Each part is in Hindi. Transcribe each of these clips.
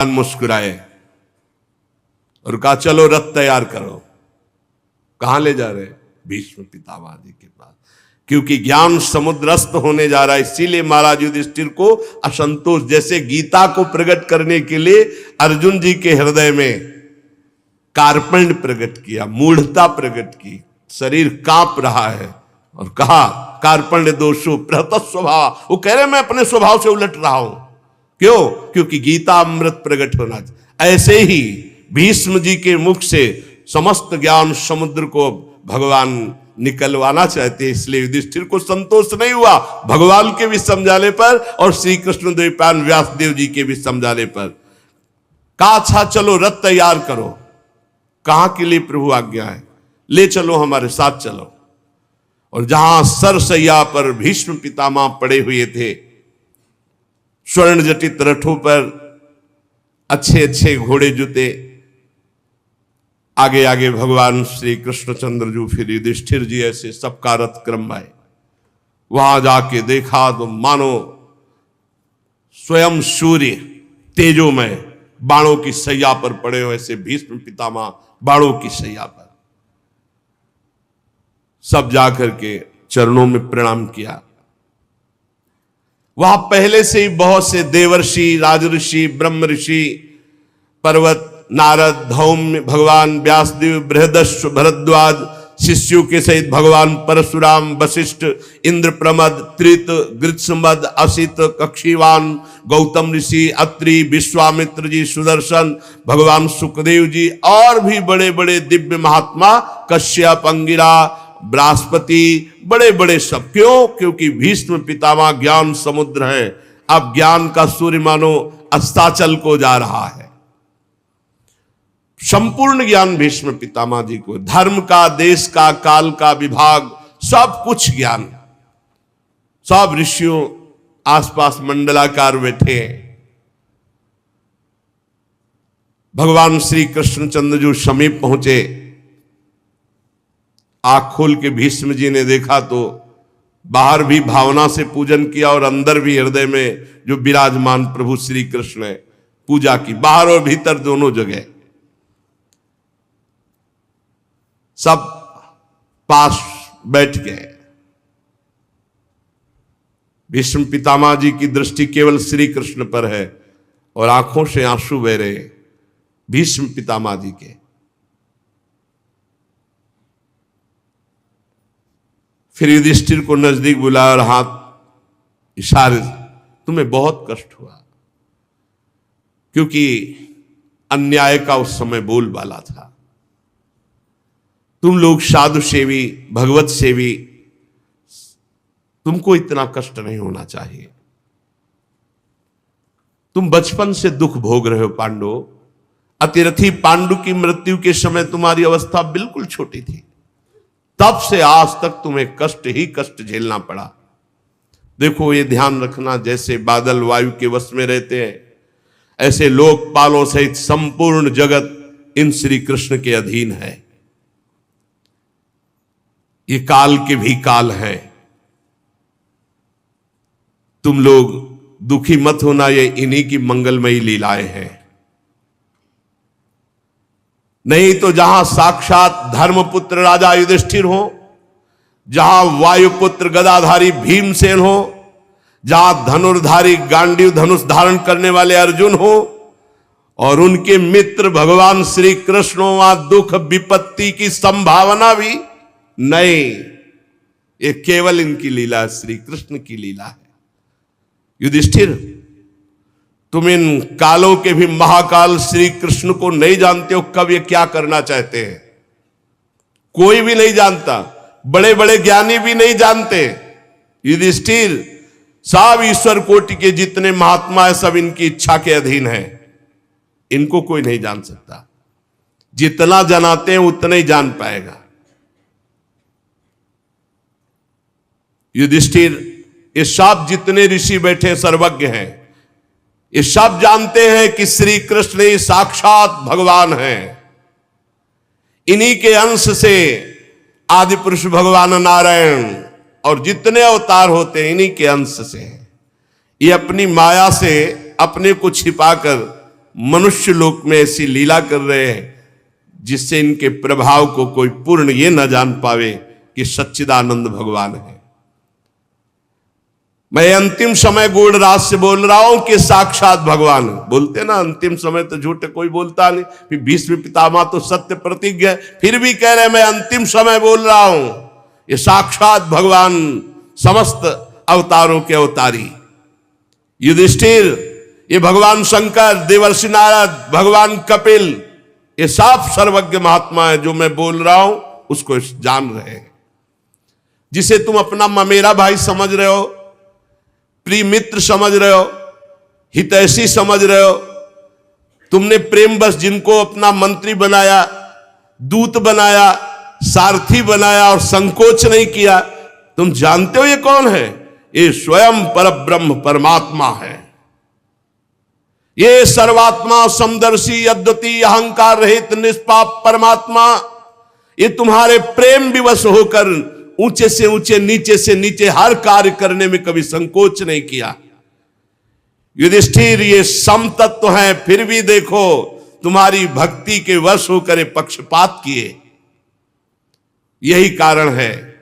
मुस्कुराए और कहा चलो रथ तैयार करो। कहां ले जा रहे? भीष्म पितामह जी के पास, क्योंकि ज्ञान समुद्रस्थ होने जा रहा है। इसीलिए महाराज युधिष्ठिर को असंतोष, जैसे गीता को प्रकट करने के लिए अर्जुन जी के हृदय में कार्पण्य प्रकट किया, मूढ़ता प्रकट की, शरीर कांप रहा है और कहा कार्पण्य दोषो प्रहत स्वभाव। वो कह रहे मैं अपने स्वभाव से उलट रहा हूं। क्यों? क्योंकि गीता अमृत प्रकट होना चाहिए। ऐसे ही भीष्म जी के मुख से समस्त ज्ञान समुद्र को भगवान निकलवाना चाहते हैं। इसलिए युधिष्ठिर को संतोष नहीं हुआ भगवान के भी समझाने पर और श्री कृष्ण द्वैपायन व्यासदेव जी के भी समझाने पर। कहा अच्छा चलो रथ तैयार करो। कहां के लिए प्रभु आज्ञा है? ले चलो हमारे साथ चलो। और जहां सरसैया पर भीष्म पितामह पड़े हुए थे, स्वर्ण जटित रथों पर अच्छे अच्छे घोड़े जुते, आगे आगे भगवान श्री कृष्णचंद्र जी, फिर युधिष्ठिर जी, ऐसे सबका रथ क्रम आए। वहां जाके देखा तो मानो स्वयं सूर्य तेजोमय बाणों की सैया पर पड़े हुए, ऐसे भीष्म पितामह बाणों की सैया पर। सब जाकर के चरणों में प्रणाम किया। वहां पहले से ही बहुत से देवर्षि, राजऋषि, ब्रह्म ऋषि, पर्वत, नारद, धौम्य, भगवान व्यासदेव, बृहदस्व, भरद्वाज, शिष्यों के सहित भगवान परशुराम, वशिष्ठ, इंद्र प्रमद, त्रित, गृत्समद, असित, कक्षीवान, गौतम ऋषि, अत्रि, विश्वामित्र जी, सुदर्शन, भगवान सुखदेव जी और भी बड़े बड़े दिव्य महात्मा, कश्यप, अंगिरा, बृहस्पति, बड़े बड़े सब। क्यों? क्योंकि भीष्म पितामह ज्ञान समुद्र है। अब ज्ञान का सूर्य मानो अस्ताचल को जा रहा है। संपूर्ण ज्ञान भीष्म पितामह जी को, धर्म का, देश का, काल का विभाग, सब कुछ ज्ञान। सब ऋषियों आसपास मंडलाकार बैठे हैं। भगवान श्री कृष्णचंद्र जी समीप पहुंचे। आंख खोल के भीष्म जी ने देखा तो बाहर भी भावना से पूजन किया और अंदर भी हृदय में जो विराजमान प्रभु श्री कृष्ण है पूजा की, बाहर और भीतर दोनों जगह। सब पास बैठ गए। भीष्म पितामह जी की दृष्टि केवल श्री कृष्ण पर है और आंखों से आंसू बह रहे भीष्म पितामह जी के। फिर युधिष्ठिर को नजदीक बुलाया और हाथ इशारे, तुम्हें बहुत कष्ट हुआ क्योंकि अन्याय का उस समय बोलबाला था। तुम लोग साधु सेवी, भगवत सेवी, तुमको इतना कष्ट नहीं होना चाहिए। तुम बचपन से दुख भोग रहे हो पांडव। अतिरथी पांडु की मृत्यु के समय तुम्हारी अवस्था बिल्कुल छोटी थी, तब से आज तक तुम्हें कष्ट ही कष्ट झेलना पड़ा। देखो ये ध्यान रखना, जैसे बादल वायु के वश में रहते हैं, ऐसे लोकपालों सहित संपूर्ण जगत इन श्री कृष्ण के अधीन है। ये काल के भी काल हैं। तुम लोग दुखी मत होना, ये इन्हीं की मंगलमयी लीलाएं हैं। नहीं तो जहां साक्षात धर्मपुत्र राजा युधिष्ठिर हो, जहां वायुपुत्र गदाधारी भीमसेन हो, जहां धनुर्धारी गांडीव धनुष धारण करने वाले अर्जुन हो और उनके मित्र भगवान श्री कृष्ण हो, वहां दुख विपत्ति की संभावना भी नहीं। ये केवल इनकी लीला, श्री कृष्ण की लीला है। युधिष्ठिर, तुम इन कालों के भी महाकाल श्री कृष्ण को नहीं जानते हो, कब ये क्या करना चाहते हैं कोई भी नहीं जानता। बड़े बड़े ज्ञानी भी नहीं जानते। युधिष्ठिर, सब ईश्वर कोटि के जितने महात्मा है सब इनकी इच्छा के अधीन है। इनको कोई नहीं जान सकता। जितना जनाते हैं उतना ही जान पाएगा। युधिष्ठिर, ये सब जितने ऋषि बैठे सर्वज्ञ हैं, ये सब जानते हैं कि श्री कृष्ण ही साक्षात भगवान हैं। इन्हीं के अंश से आदि पुरुष भगवान नारायण और जितने अवतार होते हैं इन्हीं के अंश से हैं। ये अपनी माया से अपने को छिपाकर मनुष्य लोक में ऐसी लीला कर रहे हैं जिससे इनके प्रभाव को कोई पूर्ण ये न जान पावे कि सच्चिदानंद भगवान है। मैं अंतिम समय गूढ़ राज से बोल रहा हूं कि साक्षात भगवान है। बोलते ना अंतिम समय तो झूठे कोई बोलता नहीं, फिर भीष्म पितामह तो सत्य प्रतिज्ञ है, फिर भी कह रहे मैं अंतिम समय बोल रहा हूं। ये साक्षात भगवान, समस्त अवतारों के अवतारी युधिष्ठिर, ये भगवान शंकर, देवर्षि नारद, भगवान कपिल, ये सब सर्वज्ञ महात्मा है। जो मैं बोल रहा हूं उसको जान रहे हैं। जिसे तुम अपना ममेरा भाई समझ रहे हो, प्रिय मित्र समझ रहे हो, हितैषी समझ रहे हो, तुमने प्रेम बस जिनको अपना मंत्री बनाया, दूत बनाया, सारथी बनाया और संकोच नहीं किया, तुम जानते हो ये कौन है? ये स्वयं परब्रह्म परमात्मा है। ये सर्वात्मा समदर्शी अद्वितीय अहंकार रहित निष्पाप परमात्मा, ये तुम्हारे प्रेम विवश होकर ऊंचे से ऊंचे, नीचे से नीचे हर कार्य करने में कभी संकोच नहीं किया। युधिष्ठिर ये समतत्व है, फिर भी देखो तुम्हारी भक्ति के वश होकर पक्षपात किए। यही कारण है,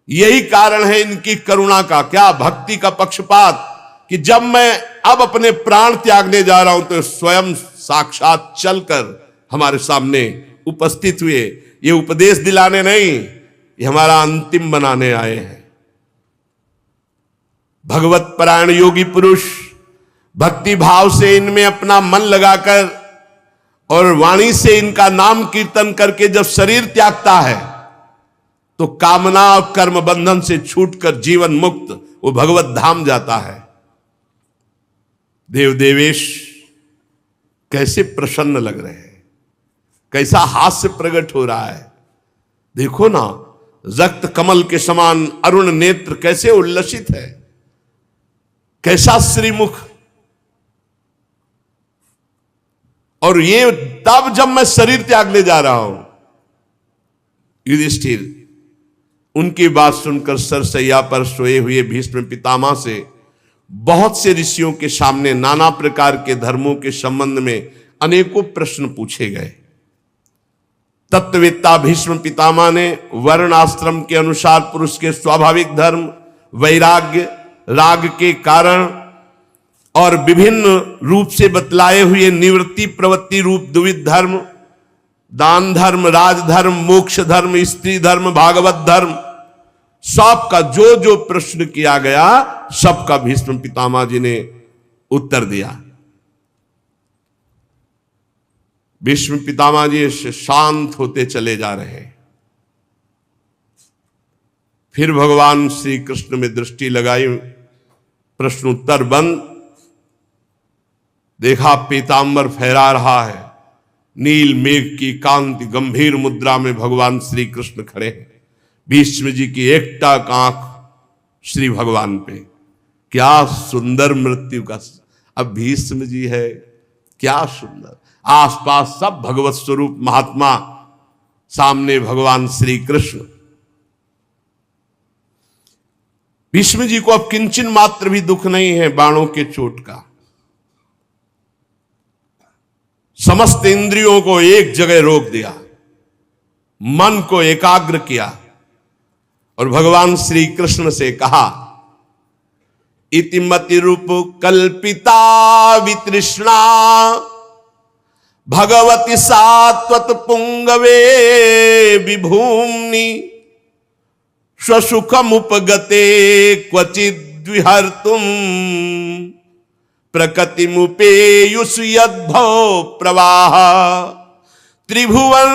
यही कारण है इनकी करुणा का। क्या भक्ति का पक्षपात कि जब मैं अब अपने प्राण त्यागने जा रहा हूं तो स्वयं साक्षात चलकर हमारे सामने उपस्थित हुए। ये उपदेश दिलाने नहीं, ये हमारा अंतिम बनाने आए हैं। भगवत परायण योगी पुरुष भक्ति भाव से इनमें अपना मन लगाकर और वाणी से इनका नाम कीर्तन करके जब शरीर त्यागता है तो कामना और कर्म बंधन से छूटकर जीवन मुक्त वो भगवत धाम जाता है। देव देवेश कैसे प्रसन्न लग रहे हैं, कैसा हास्य प्रकट हो रहा है। देखो ना, रक्त कमल के समान अरुण नेत्र कैसे उल्लसित है, कैसा श्रीमुख। और ये तब जब मैं शरीर त्यागने जा रहा हूं। युधिष्ठिर उनकी बात सुनकर सरसैया पर सोए हुए भीष्म पितामह से बहुत से ऋषियों के सामने नाना प्रकार के धर्मों के संबंध में अनेकों प्रश्न पूछे गए। तत्ववेत्ता भीष्म पितामह ने वर्ण आश्रम के अनुसार पुरुष के स्वाभाविक धर्म, वैराग्य, राग के कारण और विभिन्न रूप से बतलाए हुए निवृत्ति प्रवृत्ति रूप द्विविध धर्म, दान धर्म, राजधर्म, मोक्ष धर्म, स्त्री धर्म, भागवत धर्म, सबका जो जो प्रश्न किया गया सबका भीष्म पितामह जी ने उत्तर दिया। भीष्म पितामह जी शांत होते चले जा रहे हैं। फिर भगवान श्री कृष्ण में दृष्टि लगाई, प्रश्न उत्तर बंद। देखा पीतांबर फहरा रहा है, नील मेघ की कांति गंभीर मुद्रा में भगवान श्री कृष्ण खड़े हैं। भीष्म जी की एकटक आंख श्री भगवान पे। क्या सुंदर मृत्यु का, अब भीष्म जी है, क्या सुंदर। आसपास सब भगवत स्वरूप महात्मा, सामने भगवान श्री कृष्ण। भीष्म जी को अब किंचन मात्र भी दुख नहीं है बाणों के चोट का। समस्त इंद्रियों को एक जगह रोक दिया, मन को एकाग्र किया और भगवान श्री कृष्ण से कहा, इतिमति रूप कल्पिता वितृष्णा भगवती सात्वत पुंगवे विभूमि स्वसुखमुपगते क्वचिद् विहर्तुम प्रकृतिमुपेयुषु यद्भव प्रवाह त्रिभुवन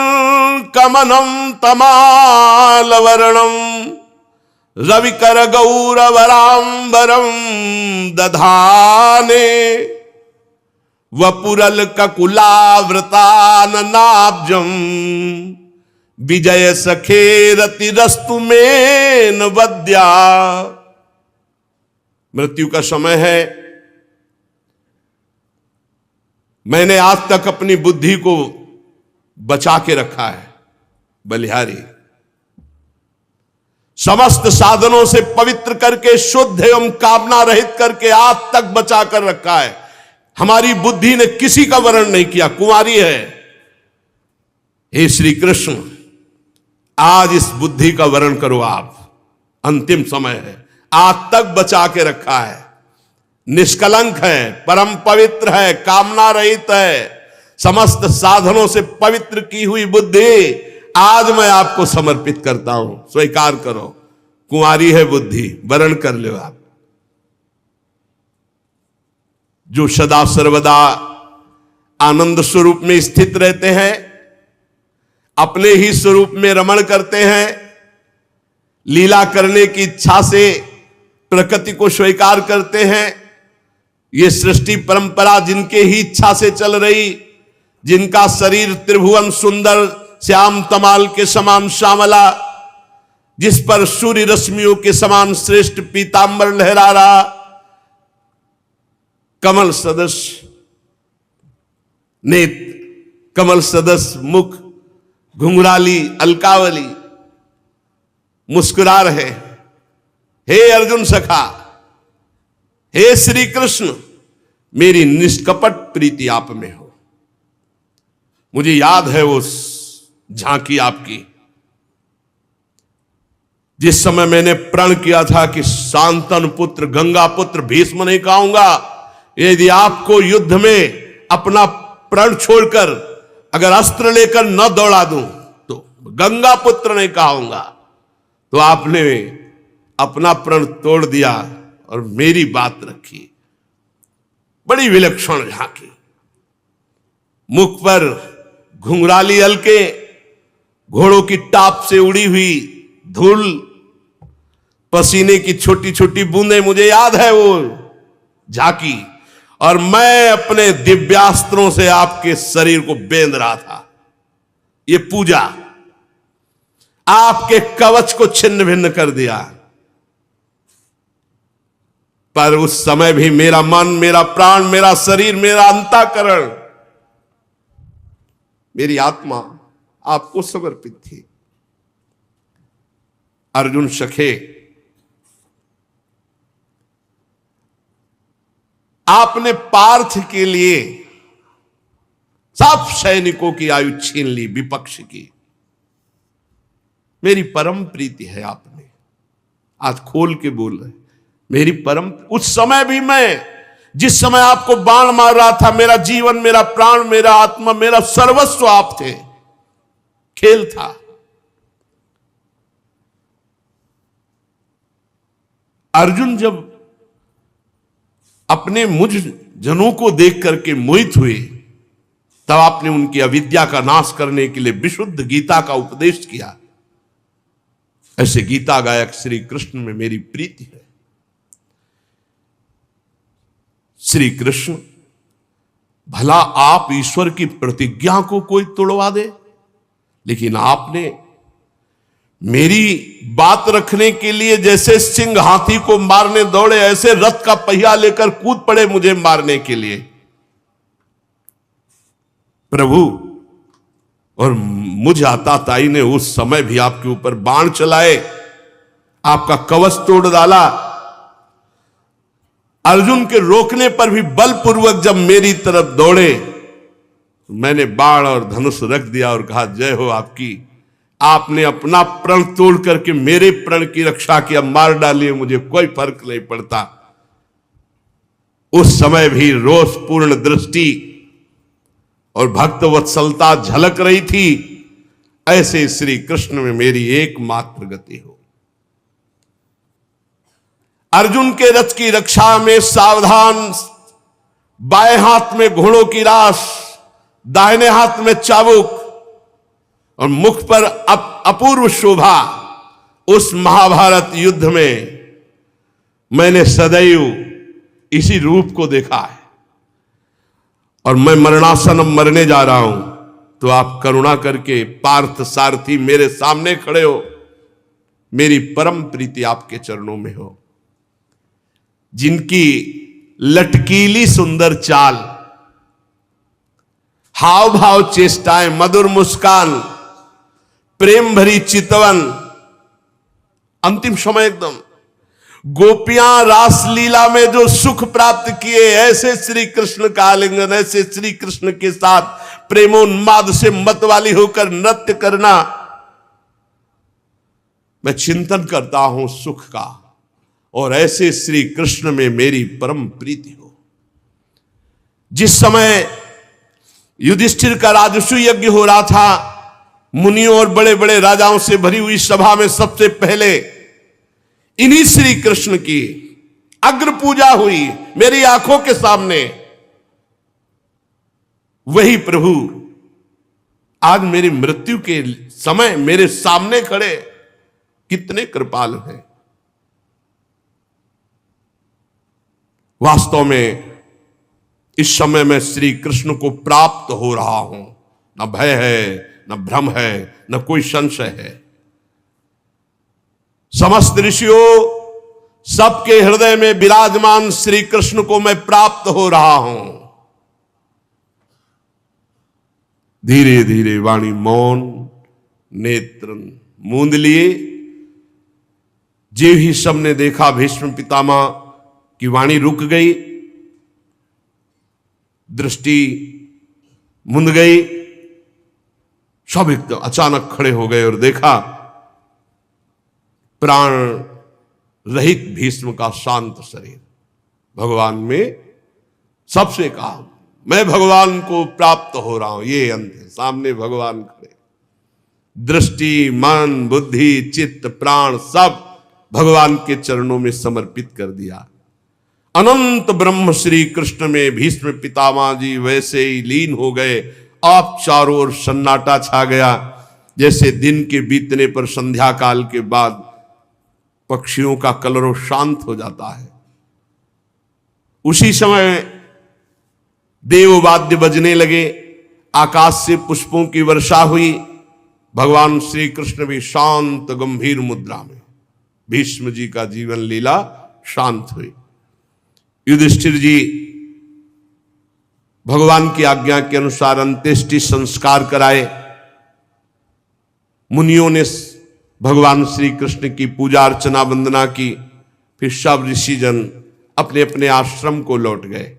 कमनं तमालवर्णं रविकर गौरवराम्बरं दधाने वपुरल ककुलावृताननाब्जं विजय सखे रतिरस्तु मेन वद्या। मृत्यु का समय है। मैंने आज तक अपनी बुद्धि को बचा के रखा है बलिहारी, समस्त साधनों से पवित्र करके शुद्ध एवं कामना रहित करके आज तक बचा कर रखा है। हमारी बुद्धि ने किसी का वर्ण नहीं किया, कुंवारी है। हे श्री कृष्ण, आज इस बुद्धि का वर्ण करो आप, अंतिम समय है, आज तक बचा के रखा है, निष्कलंक है, परम पवित्र है, कामना रहित है, समस्त साधनों से पवित्र की हुई बुद्धि आज मैं आपको समर्पित करता हूं, स्वीकार करो। कुंवारी है बुद्धि, वर्ण कर लो आप। जो सदा सर्वदा आनंद स्वरूप में स्थित रहते हैं, अपने ही स्वरूप में रमण करते हैं, लीला करने की इच्छा से प्रकृति को स्वीकार करते हैं, ये सृष्टि परंपरा जिनके ही इच्छा से चल रही, जिनका शरीर त्रिभुवन सुंदर श्याम तमाल के समान श्यामला, जिस पर सूर्य रश्मियों के समान श्रेष्ठ पीतांबर लहरा रहा, कमल सदस्य नेत्र, कमल सदस्य मुख, घुंघराली अलकावली मुस्कुरा रहे। हे अर्जुन सखा, हे श्री कृष्ण, मेरी निष्कपट प्रीति आप में हो। मुझे याद है वो झांकी आपकी, जिस समय मैंने प्रण किया था कि शांतनु पुत्र गंगा पुत्र भीष्म नहीं कहूंगा, यदि आपको युद्ध में अपना प्रण छोड़कर अगर अस्त्र लेकर न दौड़ा दूं तो गंगा पुत्र नहीं कहूंगा। तो आपने अपना प्रण तोड़ दिया और मेरी बात रखी। बड़ी विलक्षण झांकी, मुख पर घुंघराली हल्के, घोड़ों की टाप से उड़ी हुई धूल, पसीने की छोटी छोटी बूंदें, मुझे याद है वो झांकी। और मैं अपने दिव्यास्त्रों से आपके शरीर को बेंध रहा था। ये पूजा आपके कवच को छिन्न भिन्न कर दिया। पर उस समय भी मेरा मन, मेरा प्राण, मेरा शरीर, मेरा अंतःकरण, मेरी आत्मा आपको समर्पित थी। अर्जुन सखे, आपने पार्थ के लिए सब सैनिकों की आयु छीन ली, विपक्ष की। मेरी परम प्रीति है आप में, आज खोल के बोल रहे, मेरी परम। उस समय भी मैं, जिस समय आपको बाण मार रहा था, मेरा जीवन, मेरा प्राण, मेरा आत्मा, मेरा सर्वस्व आप थे, खेल था। अर्जुन जब अपने मुझ जनों को देख करके मोहित हुए, तब आपने उनकी अविद्या का नाश करने के लिए विशुद्ध गीता का उपदेश किया। ऐसे गीता गायक श्री कृष्ण में मेरी प्रीति है। श्री कृष्ण, भला आप ईश्वर की प्रतिज्ञा को कोई तोड़वा दे, लेकिन आपने मेरी बात रखने के लिए जैसे सिंह हाथी को मारने दौड़े, ऐसे रथ का पहिया लेकर कूद पड़े मुझे मारने के लिए। प्रभु, और मुझ आताताई ने उस समय भी आपके ऊपर बाण चलाए, आपका कवच तोड़ डाला। अर्जुन के रोकने पर भी बलपूर्वक जब मेरी तरफ दौड़े, मैंने बाण और धनुष रख दिया और कहा, जय हो आपकी। आपने अपना प्रण तोड़ करके मेरे प्रण की रक्षा किया, मार डालिए, मुझे कोई फर्क नहीं पड़ता। उस समय भी रोषपूर्ण दृष्टि और भक्त वत्सलता झलक रही थी। ऐसे श्री कृष्ण में मेरी एकमात्र गति हो। अर्जुन के रथ की रक्षा में सावधान, बाएं हाथ में घोड़ों की राश, दाहिने हाथ में चाबुक और मुख पर अपूर्व शोभा। उस महाभारत युद्ध में मैंने सदैव इसी रूप को देखा है। और मैं मरणासन मरने जा रहा हूं, तो आप करुणा करके पार्थ सारथी मेरे सामने खड़े हो। मेरी परम प्रीति आपके चरणों में हो। जिनकी लटकीली सुंदर चाल, हाव भाव, चेष्टाएं, मधुर मुस्कान, प्रेम भरी चितवन, अंतिम समय एकदम गोपियां रासलीला में जो सुख प्राप्त किए, ऐसे श्री कृष्ण का आलिंगन, ऐसे श्री कृष्ण के साथ प्रेमोन्माद से मत वाली होकर नृत्य करना, मैं चिंतन करता हूं सुख का, और ऐसे श्री कृष्ण में मेरी परम प्रीति हो। जिस समय युधिष्ठिर का राजसूय यज्ञ हो रहा था, मुनियों और बड़े बड़े राजाओं से भरी हुई सभा में सबसे पहले इन्हीं श्री कृष्ण की अग्र पूजा हुई मेरी आंखों के सामने। वही प्रभु आज मेरी मृत्यु के समय मेरे सामने खड़े, कितने कृपालु हैं। वास्तव में इस समय मैं श्री कृष्ण को प्राप्त हो रहा हूं। न भय है, न भ्रम है, न कोई संशय है। समस्त ऋषियों, सबके हृदय में विराजमान श्री कृष्ण को मैं प्राप्त हो रहा हूं। धीरे धीरे वाणी मौन, नेत्र मूंद लिए। जे ही सबने देखा भीष्म पितामह की वाणी रुक गई, दृष्टि मुंद गई। सब एकदम अचानक खड़े हो गए और देखा प्राण रहित भीष्म का शांत शरीर। भगवान में सबसे कहा, मैं भगवान को प्राप्त हो रहा हूं। ये अंत है, सामने भगवान खड़े। दृष्टि, मन, बुद्धि, चित्त, प्राण सब भगवान के चरणों में समर्पित कर दिया। अनंत ब्रह्म श्री कृष्ण में भीष्म पितामह जी वैसे ही लीन हो गए। आप चारों ओर सन्नाटा छा गया, जैसे दिन के बीतने पर संध्या काल के बाद पक्षियों का कलरव शांत हो जाता है। उसी समय देववाद्य बजने लगे, आकाश से पुष्पों की वर्षा हुई। भगवान श्री कृष्ण भी शांत गंभीर मुद्रा में, भीष्म जी का जीवन लीला शांत हुई। युधिष्ठिर जी भगवान की आज्ञा के अनुसार अंत्येष्टि संस्कार कराए। मुनियों ने भगवान श्री कृष्ण की पूजा अर्चना वंदना की। फिर सब ऋषिजन अपने अपने आश्रम को लौट गए।